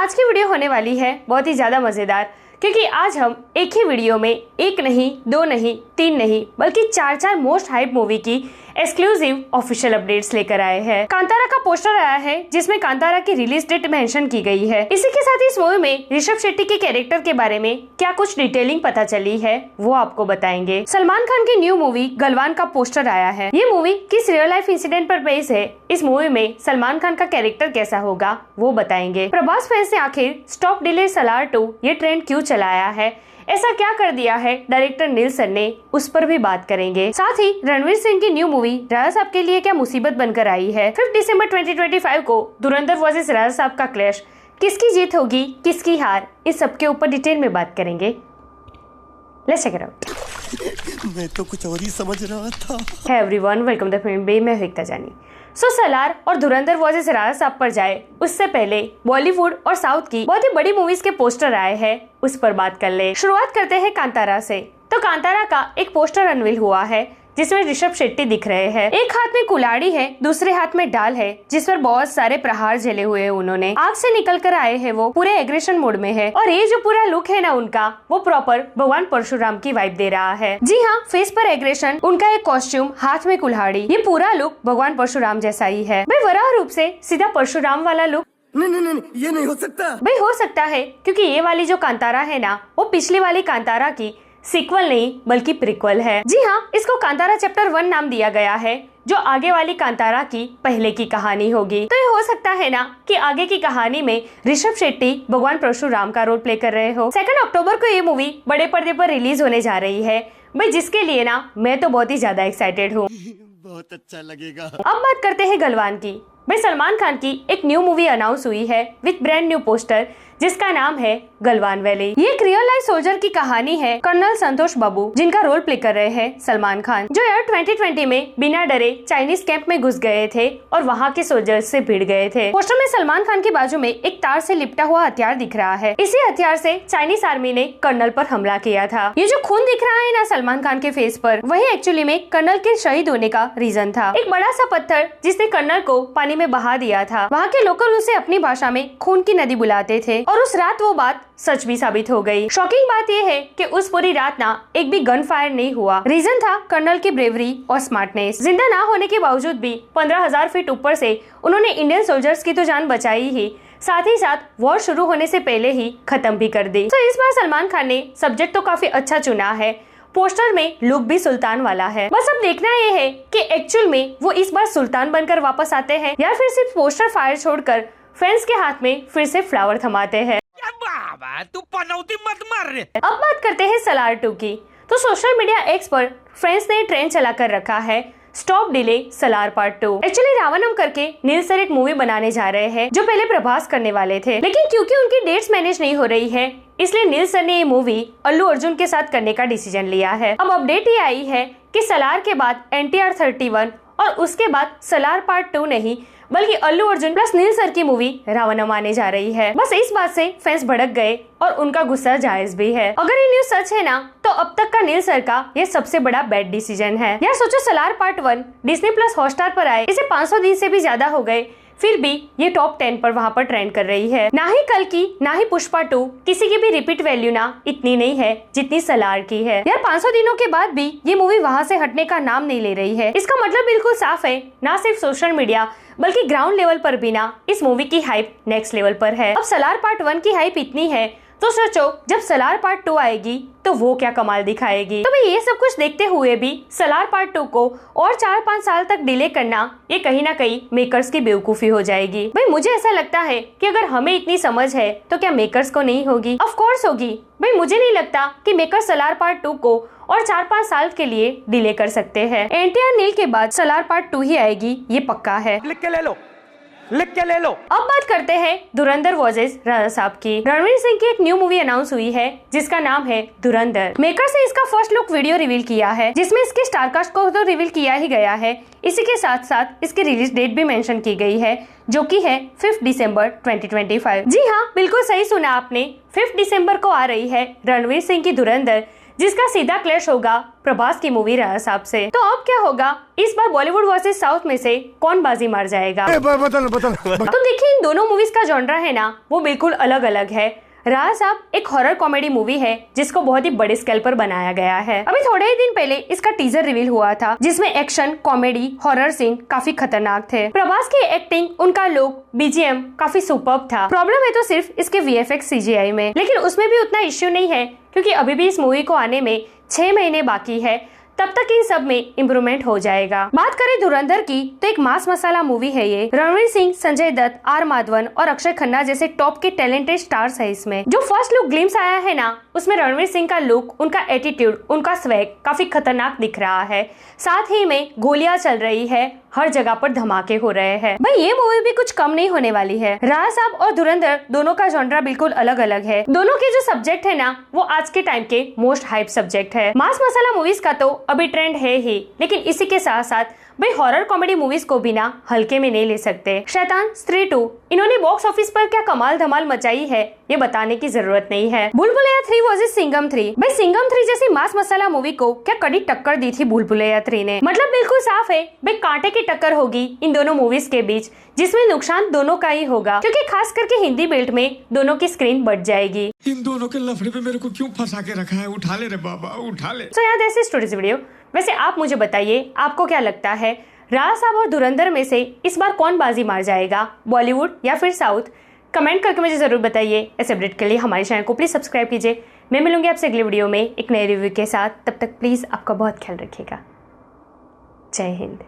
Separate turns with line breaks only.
आज की वीडियो होने वाली है बहुत ही ज्यादा मजेदार, क्योंकि आज हम एक ही वीडियो में एक नहीं, दो नहीं, तीन नहीं, बल्कि चार मोस्ट हाइप मूवी की एक्सक्लूसिव ऑफिशियल अपडेट्स लेकर आए हैं। कांतारा का पोस्टर आया है जिसमें कांतारा की रिलीज डेट मेंशन की गई है। इसी के साथ इस मूवी में ऋषभ शेट्टी के कैरेक्टर के बारे में क्या कुछ डिटेलिंग पता चली है वो आपको बताएंगे। सलमान खान की न्यू मूवी गलवान का पोस्टर आया है। ये मूवी किस रियल लाइफ इंसिडेंट पर बेस्ड है, इस मूवी में सलमान खान का कैरेक्टर कैसा होगा वो बताएंगे। प्रभास फैंस ने आखिर स्टॉप डिले सलार 2 ये ट्रेंड क्यों चलाया है, ऐसा क्या कर दिया है डायरेक्टर नील सर ने, उस पर भी बात करेंगे। साथ ही रणवीर सिंह की न्यू मूवी राजा साहब के लिए क्या मुसीबत बनकर आई है। 5 दिसंबर 2025 को धुरंधर वर्सेस राजा साहब का क्लैश, किसकी जीत होगी किसकी हार, इस सब के ऊपर डिटेल में बात करेंगे। Let's check it out.
मैं तो कुछ और ही समझ रहा था।
Hey everyone, welcome to the film bay. मैं एकता जानी। सलार और धुरंधर वर्सेस राजा साहब पर जाए उससे पहले बॉलीवुड और साउथ की बहुत ही बड़ी मूवीज के पोस्टर आए हैं, उस पर बात कर ले। शुरुआत करते हैं कांतारा से। तो कांतारा का एक पोस्टर अनवील हुआ है जिसमें ऋषभ शेट्टी दिख रहे हैं। एक हाथ में कुल्हाड़ी है, दूसरे हाथ में डाल है जिस पर बहुत सारे प्रहार झेले हुए हैं। उन्होंने आग से निकल कर आए हैं, वो पूरे एग्रेशन मोड में है। और ये जो पूरा लुक है ना उनका, वो प्रॉपर भगवान परशुराम की वाइब दे रहा है। जी हाँ, फेस पर एग्रेशन, उनका एक कॉस्ट्यूम, हाथ में कुल्हाड़ी, ये पूरा लुक भगवान परशुराम जैसा ही है। भाई वराह रूप से सीधा परशुराम वाला लुक
नहीं, ये नहीं हो सकता।
भाई हो सकता है, क्योंकि ये वाली जो कांतारा है ना, वो पिछली वाली कांतारा की सीक्वल नहीं बल्कि प्रीक्वल है। जी हाँ, इसको कांतारा चैप्टर 1 नाम दिया गया है, जो आगे वाली कांतारा की पहले की कहानी होगी। तो ये हो सकता है ना कि आगे की कहानी में ऋषभ शेट्टी भगवान परशुराम का रोल प्ले कर रहे हो। 2 अक्टूबर को ये मूवी बड़े पर्दे पर रिलीज होने जा रही है। भाई जिसके लिए ना मैं तो बहुत ही ज्यादा एक्साइटेड हूँ।
बहुत अच्छा लगेगा।
अब बात करते हैं गलवान की। भाई सलमान खान की एक न्यू मूवी अनाउंस हुई है विद ब्रांड न्यू पोस्टर, जिसका नाम है गलवान वैली। ये एक रियल लाइफ सोल्जर की कहानी है, कर्नल संतोष बाबू, जिनका रोल प्ले कर रहे हैं सलमान खान, जो यार 2020 में बिना डरे चाइनीज कैंप में घुस गए थे और वहाँ के सोल्जर्स से भिड़ गए थे। पोस्टर में सलमान खान के बाजू में एक तार से लिपटा हुआ हथियार दिख रहा है। इसी हथियार से चाइनीज आर्मी ने कर्नल पर हमला किया था। ये जो खून दिख रहा है ना सलमान खान के फेस पर, वही एक्चुअली में कर्नल के शहीद होने का रीजन था। एक बड़ा सा पत्थर जिसने कर्नल को पानी में बहा दिया था। वहाँ के लोकल उसे अपनी भाषा में खून की नदी बुलाते थे और उस रात वो बात सच भी साबित हो गई। शॉकिंग बात ये है कि उस पूरी रात ना एक भी गन फायर नहीं हुआ। रीजन था कर्नल की ब्रेवरी और स्मार्टनेस। जिंदा ना होने के बावजूद भी 15,000 फीट ऊपर से उन्होंने इंडियन सोल्जर्स की तो जान बचाई ही, साथ ही साथ वॉर शुरू होने से पहले ही खत्म भी कर दी। तो इस बार सलमान खान ने सब्जेक्ट तो काफी अच्छा चुना है। पोस्टर में लुक भी सुल्तान वाला है। बस अब देखना ये है कि एक्चुअल में वो इस बार सुल्तान बनकर वापस आते हैं या फिर सिर्फ पोस्टर फायर छोड़कर फैंस के हाथ में फिर से फ्लावर थमाते हैं।
तू पनौती मत मार रे।
अब बात करते हैं सलार 2 की। तो सोशल मीडिया एक्स पर फ्रेंड्स ने ट्रेंड चला कर रखा है stop delay Salaar part 2। Actually Raavanam करके नील सर एक मूवी बनाने जा रहे हैं जो पहले प्रभास करने वाले थे, लेकिन क्योंकि उनकी डेट्स मैनेज नहीं हो रही है, इसलिए नील सर ने ये मूवी अल्लू अर्जुन के साथ करने का डिसीजन लिया है। अब अपडेट ये आई है कि सलार के बाद NTR 31 और उसके बाद सलार पार्ट 2 नहीं बल्कि अल्लू अर्जुन प्लस नील सर की मूवी रावणम आने जा रही है। बस इस बात से फैंस भड़क गए और उनका गुस्सा जायज भी है। अगर ये न्यूज सच है ना, तो अब तक का नील सर का ये सबसे बड़ा बैड डिसीजन है। यार सोचो, Salaar part 1 Disney plus Hotstar पर आए, इसे 500 दिन से भी ज्यादा हो गए, फिर भी ये टॉप 10 पर वहाँ पर ट्रेंड कर रही है। ना ही कल की ना ही पुष्पा 2 किसी की भी रिपीट वैल्यू ना इतनी नहीं है जितनी सलार की है। यार 500 दिनों के बाद भी ये मूवी वहाँ से हटने का नाम नहीं ले रही है। इसका मतलब बिल्कुल साफ है, ना सिर्फ सोशल मीडिया बल्कि ग्राउंड लेवल पर भी ना इस मूवी की हाइप नेक्स्ट लेवल पर है। अब सलार पार्ट 1 की हाइप इतनी है, तो सोचो जब सलार पार्ट 2 आएगी तो वो क्या कमाल दिखाएगी। तो भाई ये सब कुछ देखते हुए भी सलार पार्ट 2 को और 4-5 साल तक डिले करना, ये कहीं ना कहीं मेकर्स की बेवकूफी हो जाएगी। भाई मुझे ऐसा लगता है कि अगर हमें इतनी समझ है तो क्या मेकर्स को नहीं होगी? ऑफ कोर्स होगी। भाई मुझे नहीं लगता कि मेकर्स सलार पार्ट 2 को और 4-5 साल के लिए डिले कर सकते हैं। NTR नील के बाद सलार पार्ट 2 ही आएगी, ये पक्का है।
लिख के ले लो।
अब बात करते हैं धुरंधर वर्सेस राजा साहब की। रणवीर सिंह की एक न्यू मूवी अनाउंस हुई है जिसका नाम है धुरंधर। मेकर्स ने इसका फर्स्ट लुक वीडियो रिवील किया है, जिसमें इसके स्टारकास्ट को तो रिवील किया ही गया है, इसी के साथ साथ इसकी रिलीज डेट भी मेंशन की गई है, जो कि है 5 दिसंबर 2025। जी हाँ, बिल्कुल सही सुना आपने, 5 दिसंबर को आ रही है रणवीर सिंह की धुरंधर, जिसका सीधा क्लैश होगा प्रभास की मूवी राजा साहब से। तो अब क्या होगा, इस बार बॉलीवुड वर्सेस साउथ में से कौन बाजी मार जाएगा? तो देखिए, इन दोनों मूवीज का जॉनरा है ना, वो बिल्कुल अलग अलग है। राजा साहब एक हॉरर कॉमेडी मूवी है जिसको बहुत ही बड़े स्केल पर बनाया गया है। अभी थोड़े ही दिन पहले इसका टीजर रिवील हुआ था, जिसमें एक्शन, कॉमेडी, हॉरर सीन काफी खतरनाक थे। प्रभास की एक्टिंग, उनका लुक, बीजीएम काफी सुपर्ब था। प्रॉब्लम है तो सिर्फ इसके वीएफएक्स सीजीआई में, लेकिन उसमें भी उतना इश्यू नहीं है क्योंकि अभी भी इस मूवी को आने में 6 महीने बाकी है। तब तक इन सब में इम्प्रूवमेंट हो जाएगा। बात करें धुरंधर की, तो एक मास मसाला मूवी है ये। रणवीर सिंह, संजय दत्त, आर माधवन और अक्षय खन्ना जैसे टॉप के टैलेंटेड स्टार्स है इसमें। जो फर्स्ट लुक ग्लिम्स आया है ना, उसमें रणवीर सिंह का लुक, उनका एटीट्यूड, उनका स्वैग काफी खतरनाक दिख रहा है। साथ ही में गोलियां चल रही है, हर जगह पर धमाके हो रहे हैं। भाई ये मूवी भी कुछ कम नहीं होने वाली है। राजा साहब और धुरंधर दोनों का जॉनरा बिल्कुल अलग अलग है। दोनों के जो सब्जेक्ट है ना, वो आज के टाइम के मोस्ट हाइप सब्जेक्ट है। मास मसाला मूवीज का तो अभी ट्रेंड है ही, लेकिन इसी के साथ साथ भाई हॉरर कॉमेडी मूवीज को बिना हल्के में नहीं ले सकते। शैतान, स्त्री 2 इन्होंने बॉक्स ऑफिस पर क्या कमाल धमाल मचाई है, ये बताने की जरूरत नहीं है। भूल-भुलैया 3 वर्सेस सिंघम 3। भाई सिंघम 3 जैसी मास मसाला मूवी को क्या कड़ी टक्कर दी थी भूल-भुलैया 3 ने। मतलब बिल्कुल साफ है भाई कांटे की टक्कर होगी इन दोनों मूवीज के बीच, जिसमें नुकसान दोनों का ही होगा क्योंकि खास करके हिंदी बेल्ट में दोनों की स्क्रीन बढ़ जाएगी।
इन दोनों के लफड़े पे मेरे को क्यों फंसा के रखा है? उठा ले रे बाबा, उठा ले।
तो यार ऐसे स्टोरीज वीडियो। वैसे आप मुझे बताइए, आपको क्या लगता है, राजा साहब और धुरंधर में से इस बार कौन बाजी मार जाएगा, बॉलीवुड या फिर साउथ? कमेंट करके मुझे जरूर बताइए। ऐसे अपडेट के लिए हमारे चैनल को प्लीज सब्सक्राइब कीजिए। मैं मिलूंगी आपसे अगले वीडियो में एक नए रिव्यू के साथ। तब तक प्लीज आपका बहुत ख्याल रखिएगा। जय हिंद।